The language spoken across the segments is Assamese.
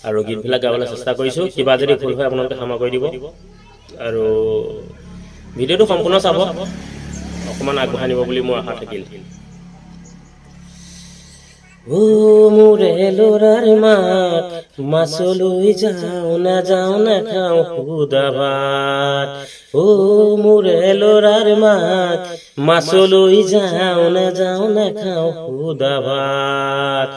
আৰু গীতবিলাক গাবলৈ চেষ্টা কৰিছোঁ কিবা যদি ভুল হয় আপোনালোকে ক্ষমা কৰি দিব আৰু ভিডিঅ'টো সম্পূৰ্ণ চাব অকণমান আগবঢ়াই নিব বুলি মোৰ আশা থাকিল ও মোৰে ল'ৰাৰ মাক মাছলৈ যাওঁ না খাওঁ সুদা ভাত ও মোৰে ল'ৰাৰ মাক মাছলৈ যাওঁ না খাওঁ সুদা ভাত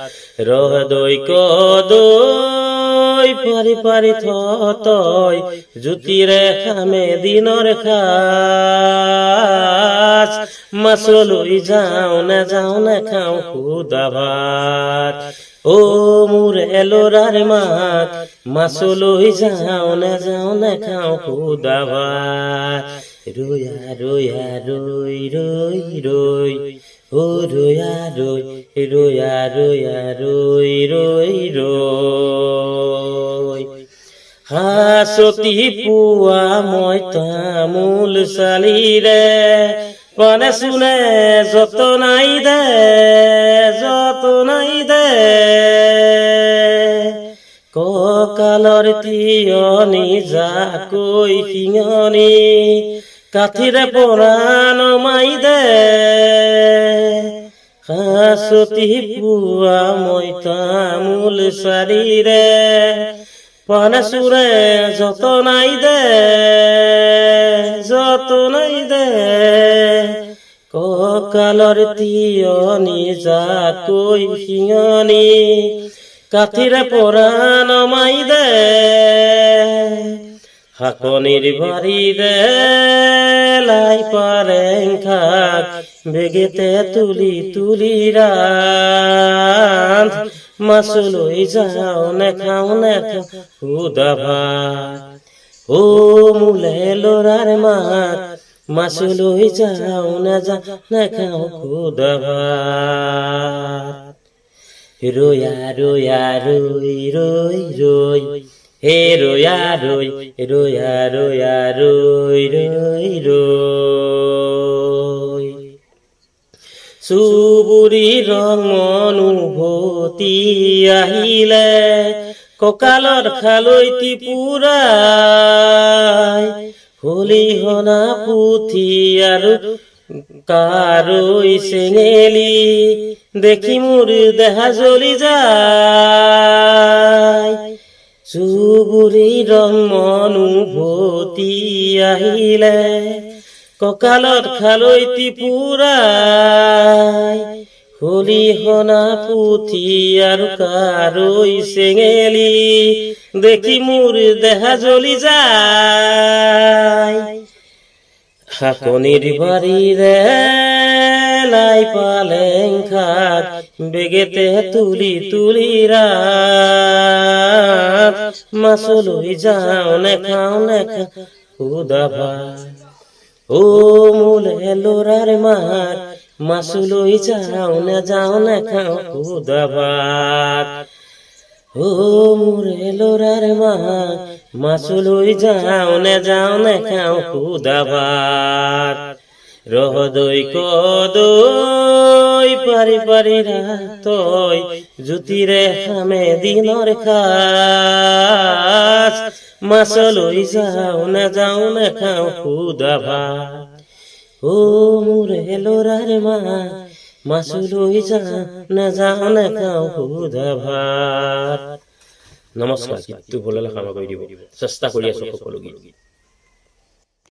ৰহ দৈ কদৈ পাৰি পাৰি থতৈ জুতিৰে খামে দিনৰ খাজ মাছলৈ যাওঁ না খাওঁ সুদা ভাত ও মোৰে ল'ৰাৰ মাক মাছলৈ যাওঁ না খাওঁ সুদা ভাত ৰৈয়া ৰৈয়া ৰৈ ৰৈ ৰৈ ও ৰৈয়া ৰৈ ৰৈয়া ৰৈয়া ৰৈ ৰৈ ৰৈ হাঁচতি পুৱা মই তামোল চালিৰে পানে শুনে যতনাই দে ককালৰ তিয়নি জাকৈ শিঙনি কাঠিৰে পৰাণ মাই দে হাঁচতি পুৱা মই তামোল চালিৰে পানে চুৰে যতনাই দে ককালৰ তিয়নি জাকৈ শিঙনি কাঠিৰে পৰাণ মাই দে হাকনিৰ বাৰীৰে লাই পালেং শাক বেগেতে তুলি তুলি ৰান্ধ মাছলৈ যাওঁ না খাওঁ সুদা ভাত ও মোলে ল'ৰাৰ মাক মাছলৈ যাওঁ না খাওঁ সুদা ভাত ৰৈয়া ৰৈয়া ৰৈ ৰৈ ৰৈ হে ৰৈয়া ৰৈ ৰৈয়া ৰৈয়া ৰৈ ৰৈ ৰৈ চুবুৰী ৰং অনুভূতি আহিলে কঁকালৰ খালৈতি পুৰাই খলিহনা পুথি আৰু কাৰৈ চেঙেলি দেখি মোৰ দেহা জ্বলি যায় চুবুৰী ৰং অনুভূতি আহিলে কঁকালত খালৈতি পুৰাই খলিহনা পুথি আৰু কাৰৈ চেঙেলি দেখি মোৰ দেহা জ্বলি যায় হাকনিৰ বাৰীৰে লাই পালেং শাক বেগেতে তুলি তুলি ৰান্ধ মাছলৈ যাওঁ না খাওঁ সুদা ভাত ও মোলে ল'ৰাৰ মাক মাছলৈ যাওঁ না খাওঁ সুদা ভাত ও মোৰে ল'ৰাৰ মাক মাছলৈ যাওঁ না খাওঁ সুদা ভাত ৰহ দৈ কদৈ পাৰি পাৰি ৰাতৈ জুতিৰে খামে দিনৰ খাজ মাছলৈ যাওঁ না খাওঁ সুদা ভাত ও মোৰে ল'ৰাৰ মাক মাছলৈ যাওঁ না খাওঁ সুদা ভাত নমস্কাৰ গীতটো ভুল হ'লে ক্ষমা কৰি দিব চেষ্টা কৰি আছোঁ সকলো গীত